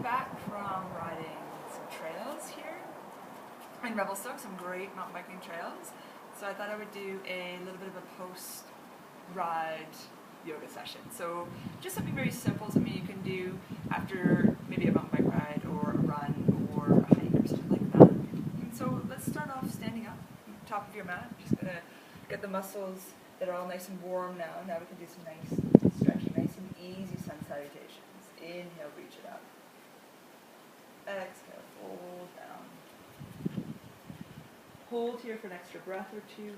back from riding some trails here in Revelstoke, some great mountain biking trails. So I thought I would do a little bit of a post-ride yoga session. So just something very simple, something you can do after maybe a mountain bike ride or a run or a hike or something like that. And so let's start off standing up on top of your mat. Just gonna get the muscles that are all nice and warm now. Now we can do some nice stretching, nice and easy sun salutations. Inhale, reach it up. Exhale, fold down. Hold here for an extra breath or two.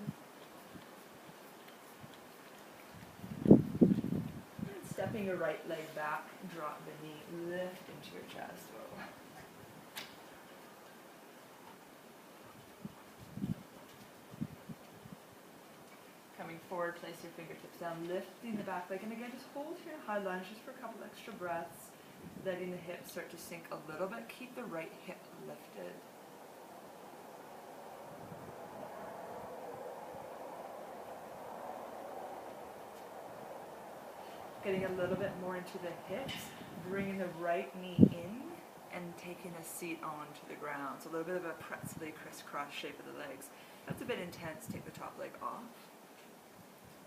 And stepping your right leg back, drop the knee, lift into your chest. Whoa. Coming forward, place your fingertips down, lifting the back leg, and again just hold here in high lunge just for a couple extra breaths, letting the hips start to sink a little bit. Keep the right hip lifted. Getting a little bit more into the hips, bringing the right knee in and taking a seat onto the ground. So a little bit of a pretzel-y crisscross shape of the legs. That's a bit intense. Take the top leg off.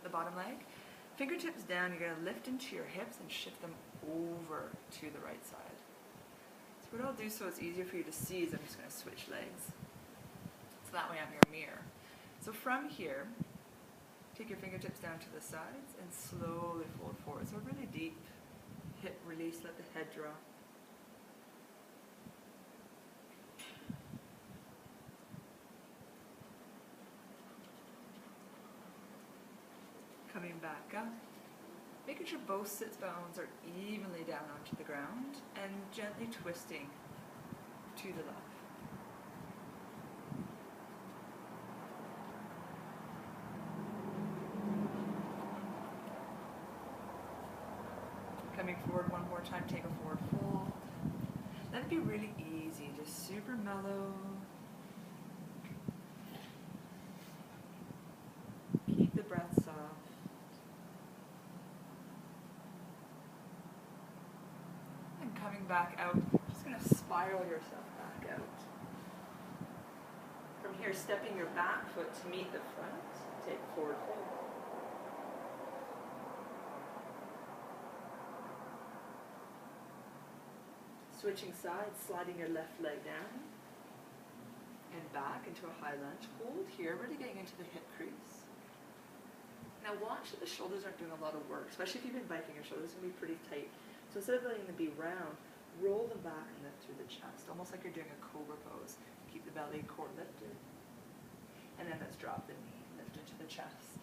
The bottom leg. Fingertips down, you're going to lift into your hips and shift them over to the right side. So what I'll do so it's easier for you to see is I'm just going to switch legs. So that way I'm your mirror. So from here, take your fingertips down to the sides and slowly fold forward. So really deep hip release, let the head drop. Coming back up, making sure both sits bones are evenly down onto the ground and gently twisting to the left. Coming forward one more time, take a forward fold. Let it be really easy, just super mellow. Keep the breath soft. And coming back out, just going to spiral yourself back out. From here, stepping your back foot to meet the front, take a forward fold. Switching sides, sliding your left leg down and back into a high lunge. Hold here, really getting into the hip crease. Now watch that the shoulders aren't doing a lot of work, especially if you've been biking, your shoulders are going to be pretty tight. So instead of letting them be round, roll them back and lift through the chest, almost like you're doing a cobra pose. Keep the belly core lifted. And then let's drop the knee, lift into the chest.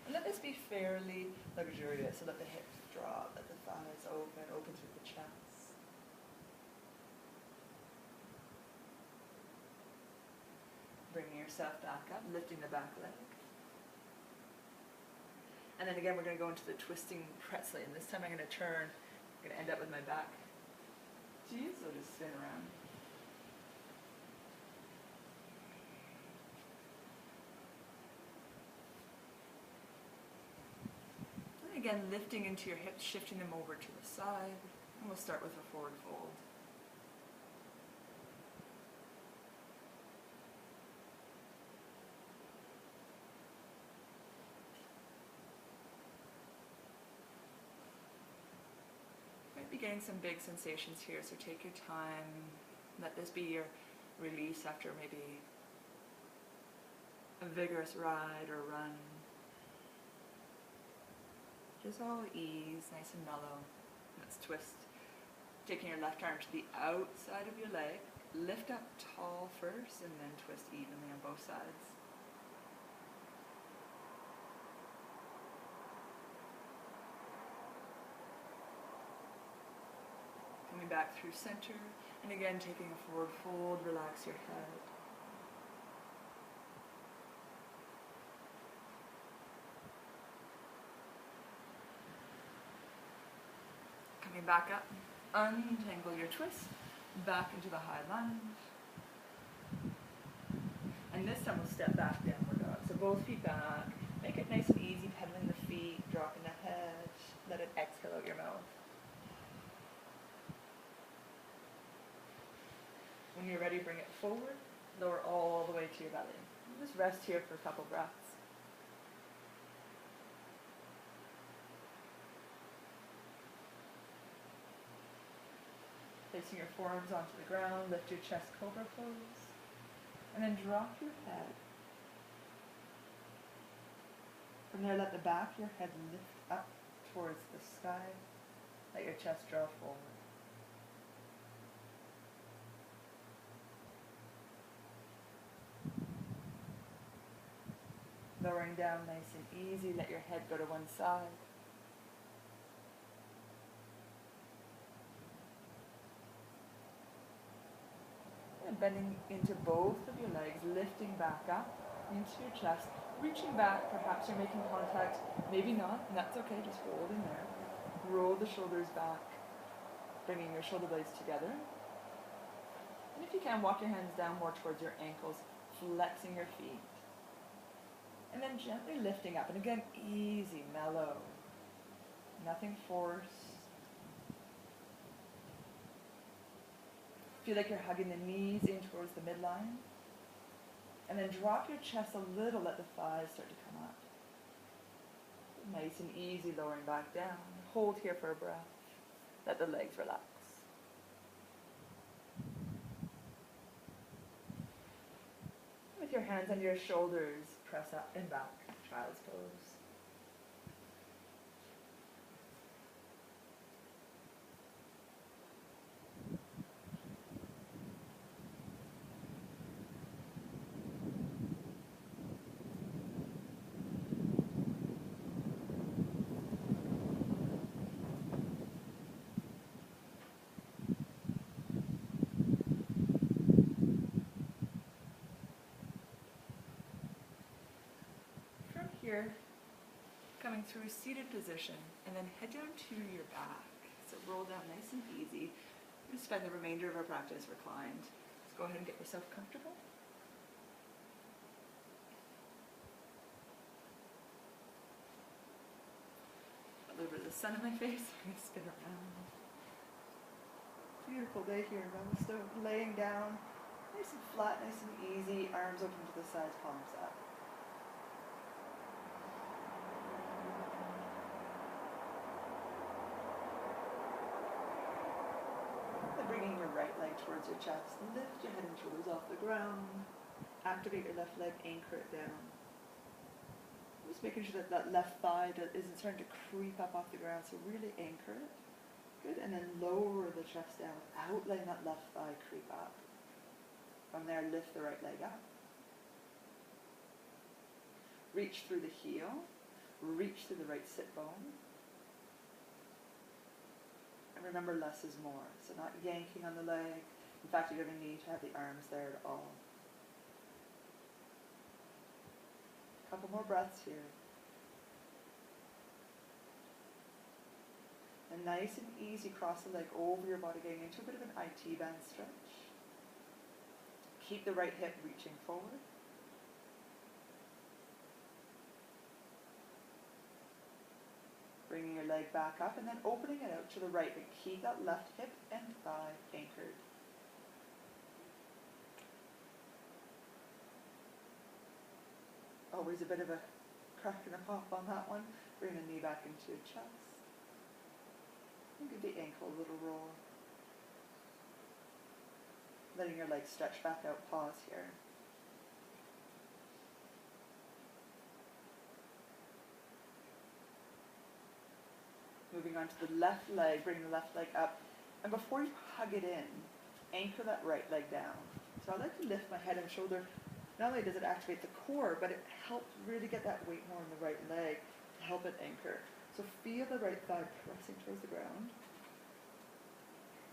And let this be fairly luxurious, so let the hips drop, let the thighs open, open through the chest. Bringing yourself back up, lifting the back leg. And then again, we're going to go into the twisting pretzel, and this time I'm going to turn. I'm going to end up with my back to you, so just spin around. And again, lifting into your hips, shifting them over to the side, and we'll start with a forward fold. Be getting some big sensations here, so take your time. Let this be your release after maybe a vigorous ride or run. Just all ease, nice and mellow. Let's twist. Taking your left arm to the outside of your leg. Lift up tall first and then twist evenly on both sides. Coming back through center, and again taking a forward fold, relax your head. Coming back up, untangle your twist, back into the high lunge. And this time we'll step back, downward dog. So both feet back, make it nice and easy, pedaling the feet, dropping the head, let it exhale out your mouth. When you're ready, bring it forward, lower all the way to your belly. Just rest here for a couple breaths. Placing your forearms onto the ground, lift your chest, cobra pose, and then drop your head. From there, let the back of your head lift up towards the sky. Let your chest draw forward. Lowering down nice and easy, let your head go to one side. And bending into both of your legs, lifting back up into your chest, reaching back, perhaps you're making contact, maybe not, and that's okay, just hold in there. Roll the shoulders back, bringing your shoulder blades together. And if you can, walk your hands down more towards your ankles, flexing your feet. And then gently lifting up, and again, easy, mellow. Nothing forced. Feel like you're hugging the knees in towards the midline. And then drop your chest a little, let the thighs start to come up. Nice and easy, lowering back down. Hold here for a breath. Let the legs relax. With your hands under your shoulders, press up and back, child's pose. Here, coming through a seated position, and then head down to your back. So roll down nice and easy. We're going to spend the remainder of our practice reclined. So go ahead and get yourself comfortable. A little bit of the sun in my face. I'm going to spin around. Beautiful day here in Revelstoke. Laying down, nice and flat, nice and easy. Arms open to the sides, palms up. Bringing your right leg towards your chest, lift your head and shoulders off the ground, activate your left leg, anchor it down. Just making sure that that left thigh isn't starting to creep up off the ground, so really anchor it. Good, and then lower the chest down without letting that left thigh creep up. From there, lift the right leg up. Reach through the heel, reach through the right sit bone. Remember, less is more, so not yanking on the leg. In fact, you're going to need to have the arms there at all. A couple more breaths here. And nice and easy, cross the leg over your body, getting into a bit of an IT band stretch. Keep the right hip reaching forward. Bringing your leg back up and then opening it out to the right, but keep that left hip and thigh anchored. Always a bit of a crack and a pop on that one. Bring the knee back into your chest. And give the ankle a little roll. Letting your legs stretch back out, pause here. Moving on to the left leg, bring the left leg up. And before you hug it in, anchor that right leg down. So I like to lift my head and shoulder. Not only does it activate the core, but it helps really get that weight more on the right leg to help it anchor. So feel the right thigh pressing towards the ground.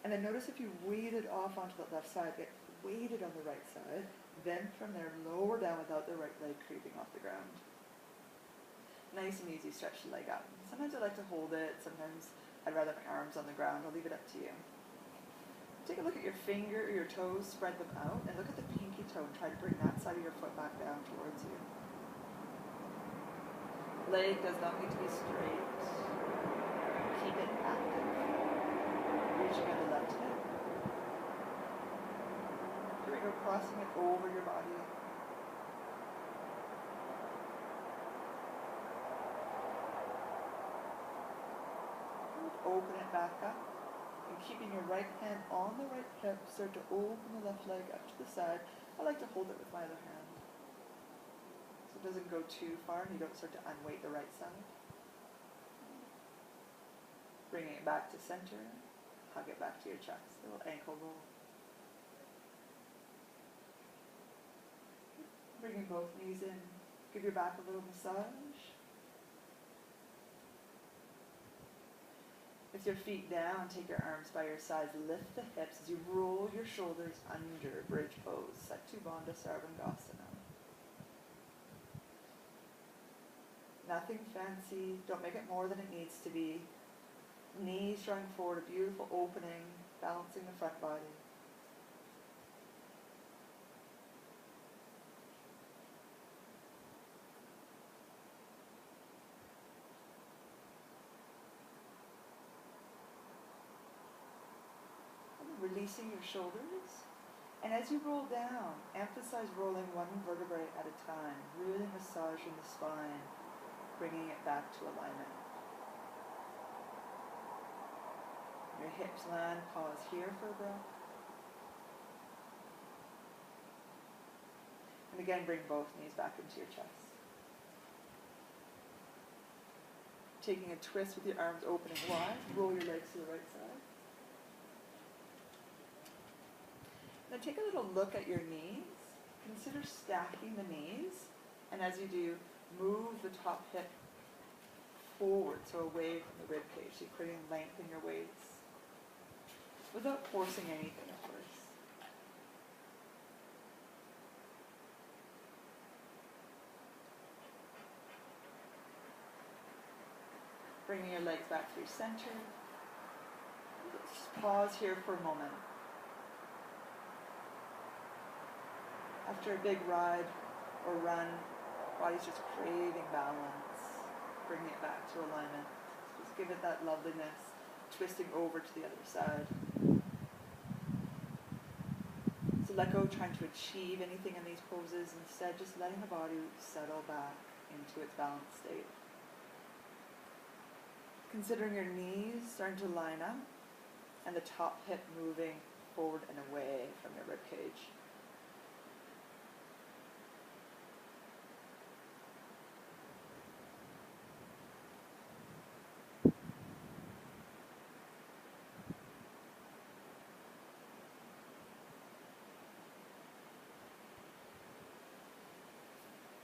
And then notice if you weighted off onto the left side, get weighted on the right side. Then from there, lower down without the right leg creeping off the ground. Nice and easy, stretch the leg up. Sometimes I like to hold it, sometimes I'd rather have my arms on the ground. I'll leave it up to you. Take a look at your finger or your toes, spread them out, and look at the pinky toe and try to bring that side of your foot back down towards you. Leg does not need to be straight. Keep it active. Reaching at the left hip. finger crossing it over your body. Open it back up, and keeping your right hand on the right hip, start to open the left leg up to the side. I like to hold it with my other hand, so it doesn't go too far and you don't start to unweight the right side. Bringing it back to center, hug it back to your chest, a little ankle roll. Bringing both knees in, give your back a little massage. With your feet down, take your arms by your sides, lift the hips as you roll your shoulders under, bridge pose, Setu Bandha Sarvangasana. Nothing fancy, don't make it more than it needs to be. Knees drawing forward, a beautiful opening, balancing the front body. Releasing your shoulders, and as you roll down, emphasize rolling one vertebrae at a time, really massaging the spine, bringing it back to alignment. Your hips land, pause here for a breath. And again, bring both knees back into your chest. Taking a twist with your arms opening wide, roll your legs to the right side. Now take a little look at your knees. Consider stacking the knees, and as you do, move the top hip forward, so away from the rib cage, so you're creating length in your waist, without forcing anything at first. Bringing your legs back through center. Just pause here for a moment. After a big ride or run, body's just craving balance. Bringing it back to alignment. Just give it that loveliness, twisting over to the other side. So let go of trying to achieve anything in these poses. Instead, just letting the body settle back into its balanced state. Considering your knees starting to line up and the top hip moving forward and away from your rib cage.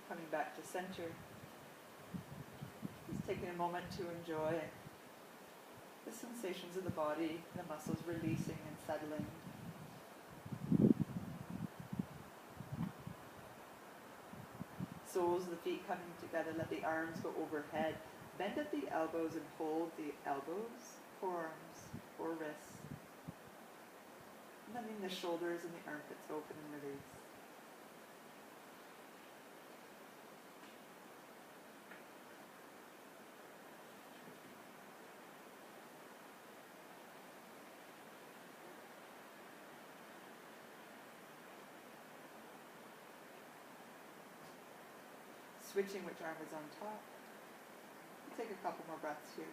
Coming back to center. Just taking a moment to enjoy the sensations of the body, the muscles releasing and settling. Soles of the feet coming together, let the arms go overhead. Bend at the elbows and hold the elbows, forearms, or wrists. Letting the shoulders and the armpits open and release. Switching which arm is on top. Take a couple more breaths here.